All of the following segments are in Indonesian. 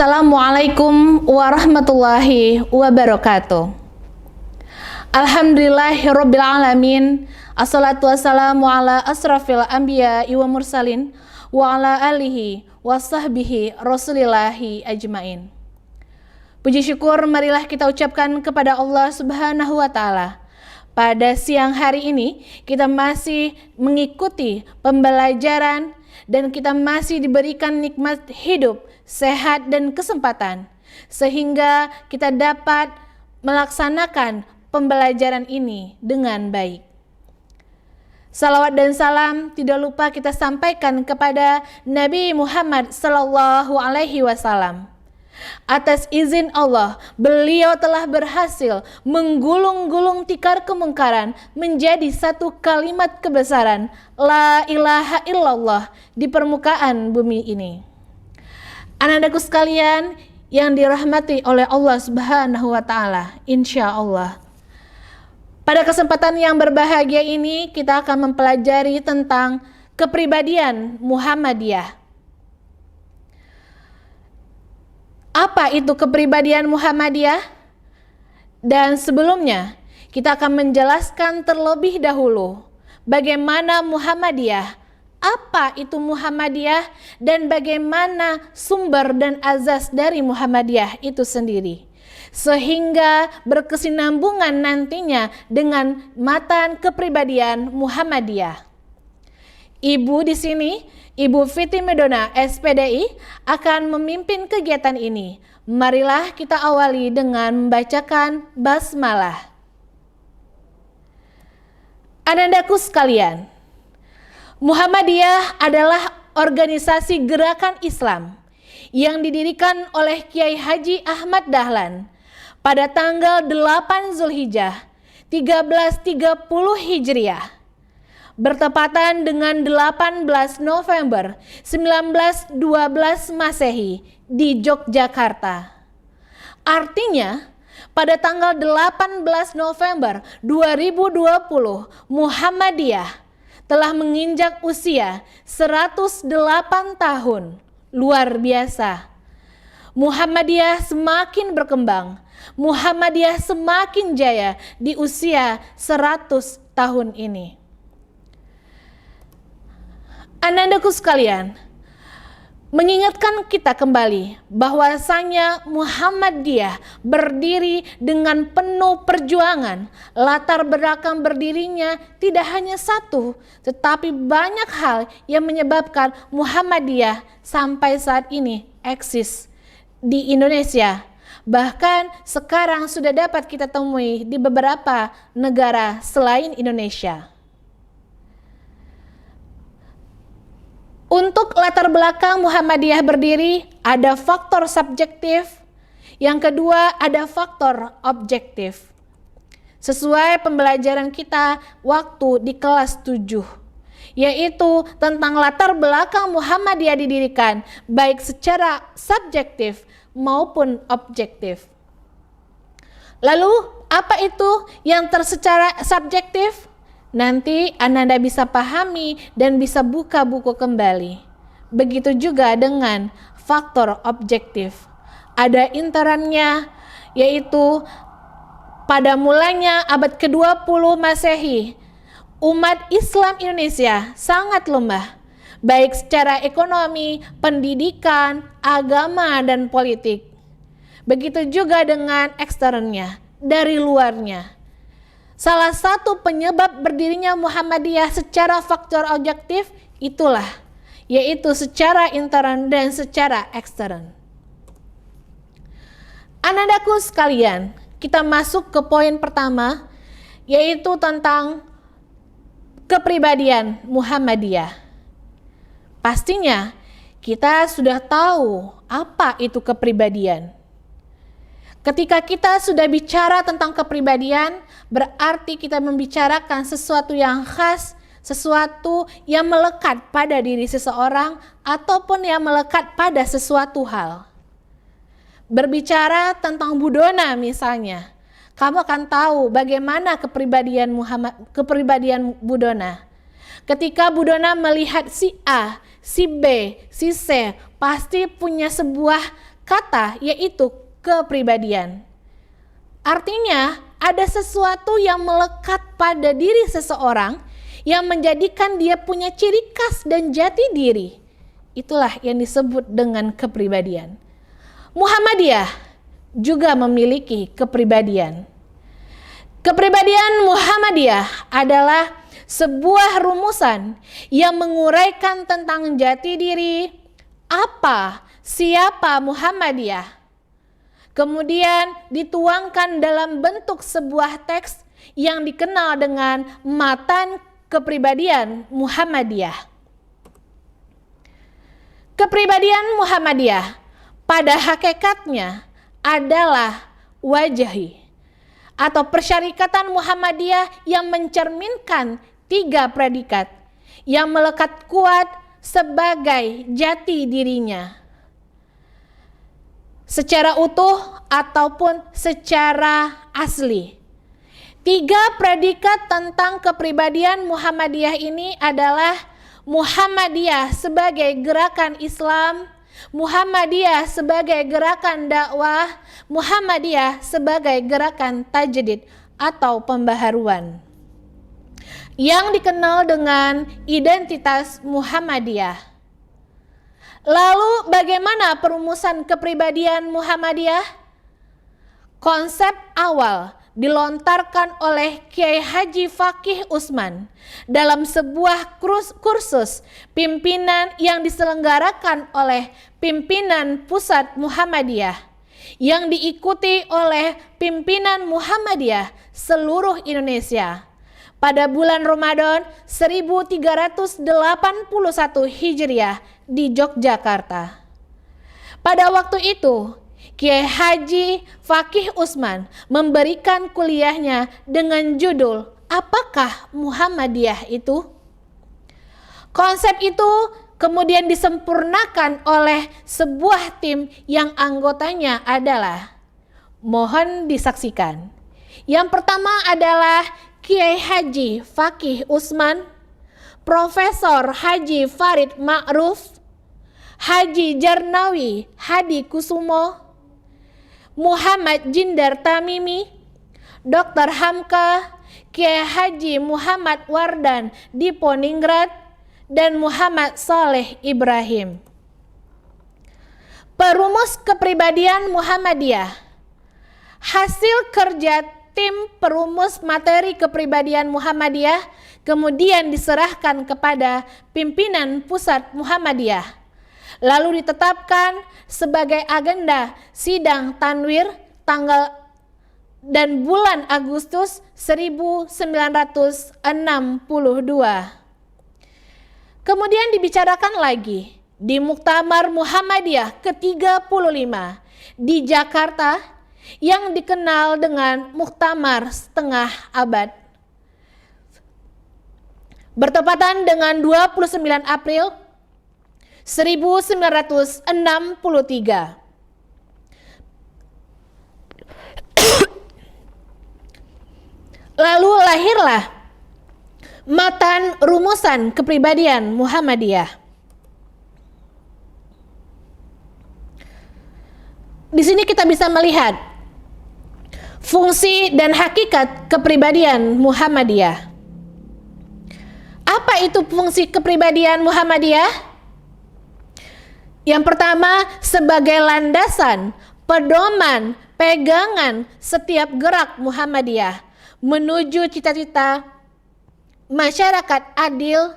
Assalamualaikum warahmatullahi wabarakatuh. Alhamdulillahirabbil alamin. Assalatu wassalamu ala asrafil anbiya wa mursalin wa ala alihi wa sahbihi rasulillahi ajmain. Puji syukur marilah kita ucapkan kepada Allah Subhanahu wa taala. Pada siang hari ini kita masih mengikuti pembelajaran dan kita masih diberikan nikmat hidup, sehat dan kesempatan sehingga kita dapat melaksanakan pembelajaran ini dengan baik. Salawat dan salam tidak lupa kita sampaikan kepada Nabi Muhammad sallallahu alaihi wasallam. Atas izin Allah, beliau telah berhasil menggulung-gulung tikar kemungkaran menjadi satu kalimat kebesaran, la ilaha illallah, di permukaan bumi ini. Anak-anakku sekalian yang dirahmati oleh Allah Subhanahu wa taala, insya Allah. Pada kesempatan yang berbahagia ini kita akan mempelajari tentang kepribadian Muhammadiyah. Apa itu kepribadian Muhammadiyah? Dan sebelumnya, kita akan menjelaskan terlebih dahulu bagaimana Muhammadiyah, apa itu Muhammadiyah, dan bagaimana sumber dan azas dari Muhammadiyah itu sendiri. Sehingga berkesinambungan nantinya dengan matan kepribadian Muhammadiyah. Ibu di sini, Ibu Fiti Medona SPDI akan memimpin kegiatan ini. Marilah kita awali dengan membacakan basmalah. Anak-anakku sekalian, Muhammadiyah adalah organisasi gerakan Islam yang didirikan oleh Kiai Haji Ahmad Dahlan pada tanggal 8 Zulhijjah 1330 Hijriah. Bertepatan dengan 18 November 1912 Masehi di Yogyakarta. Artinya, pada tanggal 18 November 2020, Muhammadiyah telah menginjak usia 108 tahun. Luar biasa. Muhammadiyah semakin berkembang. Muhammadiyah semakin jaya di usia 100 tahun ini. Anak-anakku sekalian, mengingatkan kita kembali bahwasanya Muhammadiyah berdiri dengan penuh perjuangan. Latar belakang berdirinya tidak hanya satu, tetapi banyak hal yang menyebabkan Muhammadiyah sampai saat ini eksis di Indonesia. Bahkan sekarang sudah dapat kita temui di beberapa negara selain Indonesia. Untuk latar belakang Muhammadiyah berdiri, ada faktor subjektif, yang kedua ada faktor objektif. Sesuai pembelajaran kita waktu di kelas 7, yaitu tentang latar belakang Muhammadiyah didirikan, baik secara subjektif maupun objektif. Lalu, apa itu yang secara subjektif? Nanti Anda bisa pahami dan bisa buka buku kembali. Begitu juga dengan faktor objektif. Ada interannya, yaitu pada mulanya abad ke-20 Masehi, umat Islam Indonesia sangat lemah, baik secara ekonomi, pendidikan, agama, dan politik. Begitu juga dengan eksternnya, dari luarnya. Salah satu penyebab berdirinya Muhammadiyah secara faktor objektif itulah, yaitu secara intern dan secara ekstern. Anak-anakku sekalian, kita masuk ke poin pertama, yaitu tentang kepribadian Muhammadiyah. Pastinya kita sudah tahu apa itu kepribadian. Ketika kita sudah bicara tentang kepribadian, berarti kita membicarakan sesuatu yang khas, sesuatu yang melekat pada diri seseorang, ataupun yang melekat pada sesuatu hal. Berbicara tentang budona misalnya, kamu akan tahu bagaimana kepribadian budona. Ketika budona melihat si A, si B, si C, pasti punya sebuah kata, yaitu kepribadian. Artinya, ada sesuatu yang melekat pada diri seseorang yang menjadikan dia punya ciri khas dan jati diri. Itulah yang disebut dengan kepribadian. Muhammadiyah juga memiliki kepribadian. Kepribadian Muhammadiyah adalah sebuah rumusan yang menguraikan tentang jati diri, apa, siapa Muhammadiyah. Kemudian dituangkan dalam bentuk sebuah teks yang dikenal dengan matan kepribadian Muhammadiyah. Kepribadian Muhammadiyah pada hakikatnya adalah wajahi atau persyarikatan Muhammadiyah yang mencerminkan 3 predikat yang melekat kuat sebagai jati dirinya, secara utuh ataupun secara asli. 3 predikat tentang kepribadian Muhammadiyah ini adalah Muhammadiyah sebagai gerakan Islam, Muhammadiyah sebagai gerakan dakwah, Muhammadiyah sebagai gerakan tajdid atau pembaharuan, yang dikenal dengan identitas Muhammadiyah. Lalu bagaimana perumusan kepribadian Muhammadiyah? Konsep awal dilontarkan oleh Kiai Haji Fakih Usman dalam sebuah kursus pimpinan yang diselenggarakan oleh pimpinan pusat Muhammadiyah yang diikuti oleh pimpinan Muhammadiyah seluruh Indonesia pada bulan Ramadan 1381 Hijriah di Yogyakarta. Pada waktu itu, Kiai Haji Fakih Usman memberikan kuliahnya dengan judul "Apakah Muhammadiyah itu?". Konsep itu kemudian disempurnakan oleh sebuah tim yang anggotanya adalah, mohon disaksikan. Yang pertama adalah Kiai Haji Fakih Usman, Profesor Haji Farid Ma'ruf, Haji Jarnawi Hadi Kusumo, Muhammad Jindar Tamimi, Dr. Hamka, Kiai Haji Muhammad Wardan Diponingrat, dan Muhammad Saleh Ibrahim. Perumus kepribadian Muhammadiyah. Hasil kerja tim perumus materi kepribadian Muhammadiyah kemudian diserahkan kepada pimpinan pusat Muhammadiyah, lalu ditetapkan sebagai agenda sidang tanwir tanggal dan bulan Agustus 1962. Kemudian dibicarakan lagi di Muktamar Muhammadiyah ke-35 di Jakarta yang dikenal dengan Muktamar Setengah Abad. Bertepatan dengan 29 April 1963. Lalu lahirlah matan rumusan kepribadian Muhammadiyah. Di sini kita bisa melihat fungsi dan hakikat kepribadian Muhammadiyah. Apa itu fungsi kepribadian Muhammadiyah? Yang pertama, sebagai landasan, pedoman, pegangan setiap gerak Muhammadiyah menuju cita-cita masyarakat adil,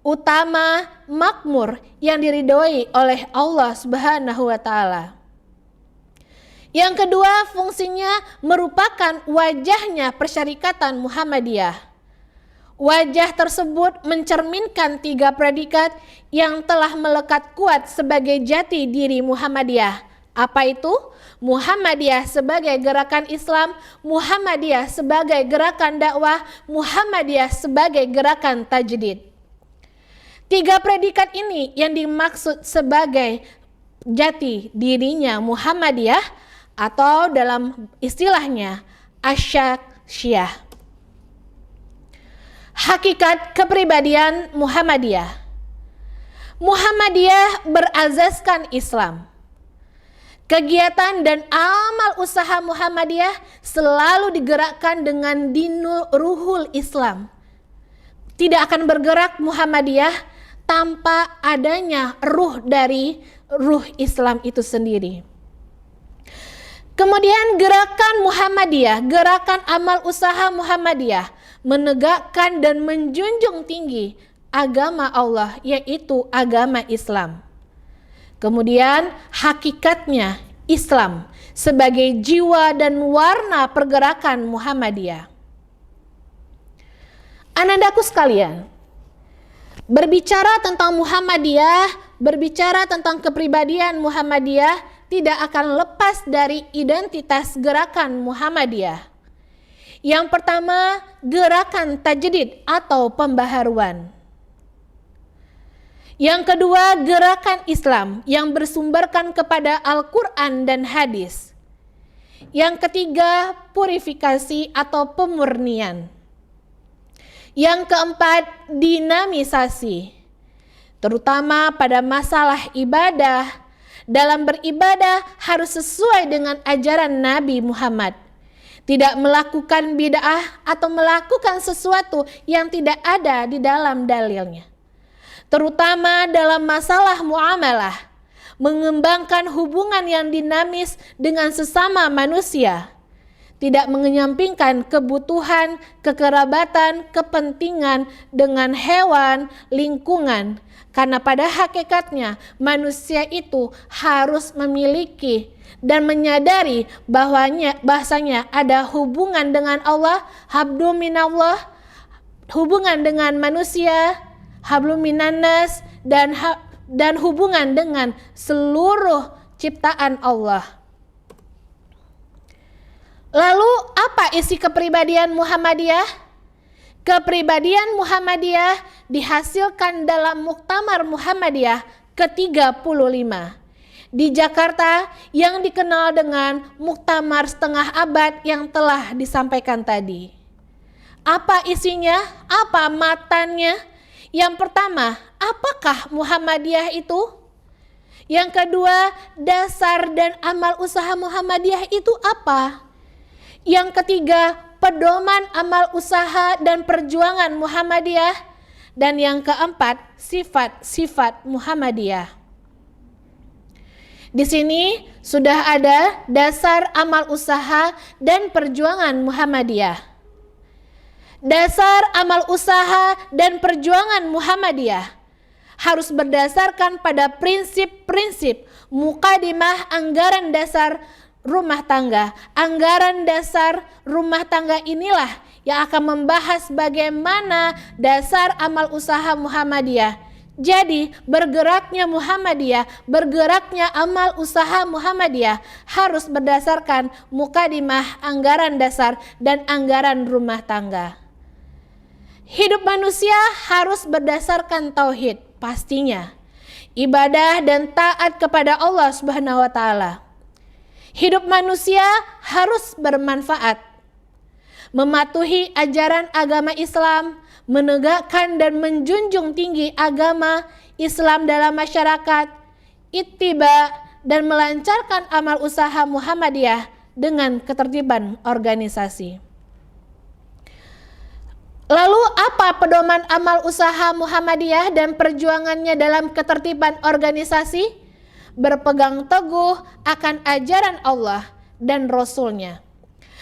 utama, makmur yang diridhoi oleh Allah Subhanahu wa taala. Yang kedua, fungsinya merupakan wajahnya persyarikatan Muhammadiyah. Wajah tersebut mencerminkan 3 predikat yang telah melekat kuat sebagai jati diri Muhammadiyah. Apa itu? Muhammadiyah sebagai gerakan Islam, Muhammadiyah sebagai gerakan dakwah, Muhammadiyah sebagai gerakan tajdid. 3 predikat ini yang dimaksud sebagai jati dirinya Muhammadiyah atau dalam istilahnya asyaksiyah. Hakikat kepribadian Muhammadiyah. Muhammadiyah berazaskan Islam. Kegiatan dan amal usaha Muhammadiyah selalu digerakkan dengan dinul ruhul Islam. Tidak akan bergerak Muhammadiyah tanpa adanya ruh dari ruh Islam itu sendiri. Kemudian gerakan Muhammadiyah, gerakan amal usaha Muhammadiyah menegakkan dan menjunjung tinggi agama Allah, yaitu agama Islam. Kemudian hakikatnya Islam sebagai jiwa dan warna pergerakan Muhammadiyah. Anandaku sekalian, berbicara tentang Muhammadiyah, berbicara tentang kepribadian Muhammadiyah tidak akan lepas dari identitas gerakan Muhammadiyah. Yang pertama, gerakan tajdid atau pembaharuan. Yang kedua, gerakan Islam yang bersumberkan kepada Al-Quran dan hadis. Yang ketiga, purifikasi atau pemurnian. Yang keempat, dinamisasi, terutama pada masalah ibadah. Dalam beribadah harus sesuai dengan ajaran Nabi Muhammad. Tidak melakukan bid'ah atau melakukan sesuatu yang tidak ada di dalam dalilnya. Terutama dalam masalah muamalah, mengembangkan hubungan yang dinamis dengan sesama manusia, tidak mengenyampingkan kebutuhan, kekerabatan, kepentingan dengan hewan, lingkungan, karena pada hakikatnya manusia itu harus memiliki dan menyadari bahwasanya ada hubungan dengan Allah, hablum minallah, hubungan dengan manusia, hablum minannas, dan hubungan dengan seluruh ciptaan Allah. Lalu apa isi kepribadian Muhammadiyah? Kepribadian Muhammadiyah dihasilkan dalam Muktamar Muhammadiyah ke-35 di Jakarta yang dikenal dengan Muktamar setengah abad yang telah disampaikan tadi. Apa isinya? Apa matannya? Yang pertama, apakah Muhammadiyah itu? Yang kedua, dasar dan amal usaha Muhammadiyah itu apa? Yang ketiga, pedoman amal usaha dan perjuangan Muhammadiyah. Dan yang keempat, sifat-sifat Muhammadiyah. Di sini sudah ada dasar amal usaha dan perjuangan Muhammadiyah. Dasar amal usaha dan perjuangan Muhammadiyah harus berdasarkan pada prinsip-prinsip mukadimah anggaran dasar rumah tangga. Anggaran dasar rumah tangga inilah yang akan membahas bagaimana dasar amal usaha Muhammadiyah. Jadi bergeraknya Muhammadiyah, bergeraknya amal usaha Muhammadiyah harus berdasarkan mukadimah anggaran dasar dan anggaran rumah tangga. Hidup manusia harus berdasarkan tauhid, pastinya. Ibadah dan taat kepada Allah Subhanahu wa taala. Hidup manusia harus bermanfaat. Mematuhi ajaran agama Islam, menegakkan dan menjunjung tinggi agama Islam dalam masyarakat, ittiba dan melancarkan amal usaha Muhammadiyah dengan ketertiban organisasi. Lalu apa pedoman amal usaha Muhammadiyah dan perjuangannya dalam ketertiban organisasi? Berpegang teguh akan ajaran Allah dan Rasul-Nya.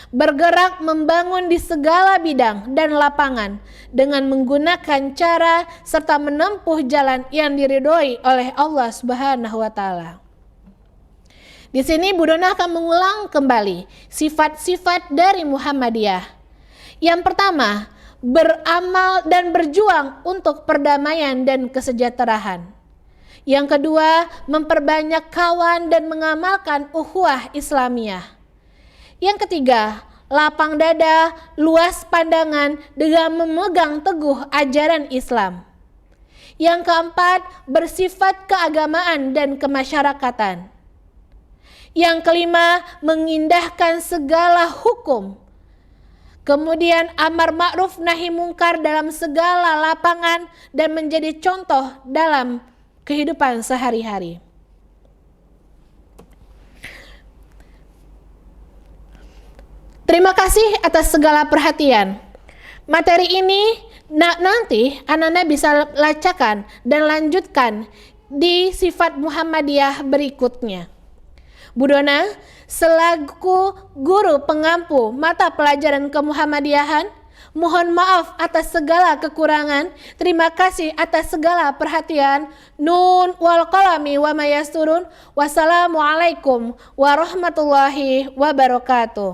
Bergerak membangun di segala bidang dan lapangan dengan menggunakan cara serta menempuh jalan yang diridhoi oleh Allah Subhanahu wa taala. Di sini Bu Dona akan mengulang kembali sifat-sifat dari Muhammadiyah. Yang pertama, beramal dan berjuang untuk perdamaian dan kesejahteraan. Yang kedua, memperbanyak kawan dan mengamalkan ukhuwah Islamiyah. Yang ketiga, lapang dada, luas pandangan dengan memegang teguh ajaran Islam. Yang keempat, bersifat keagamaan dan kemasyarakatan. Yang kelima, mengindahkan segala hukum. Kemudian amar ma'ruf nahi mungkar dalam segala lapangan dan menjadi contoh dalam kehidupan sehari-hari. Terima kasih atas segala perhatian. Materi ini nanti anak-anak bisa lacakan dan lanjutkan di sifat Muhammadiyah berikutnya. Bu Dona, selaku guru pengampu mata pelajaran kemuhammadiyahan, mohon maaf atas segala kekurangan. Terima kasih atas segala perhatian. Nun wal qalami wa ma yasturun. Wassalamualaikum warahmatullahi wabarakatuh.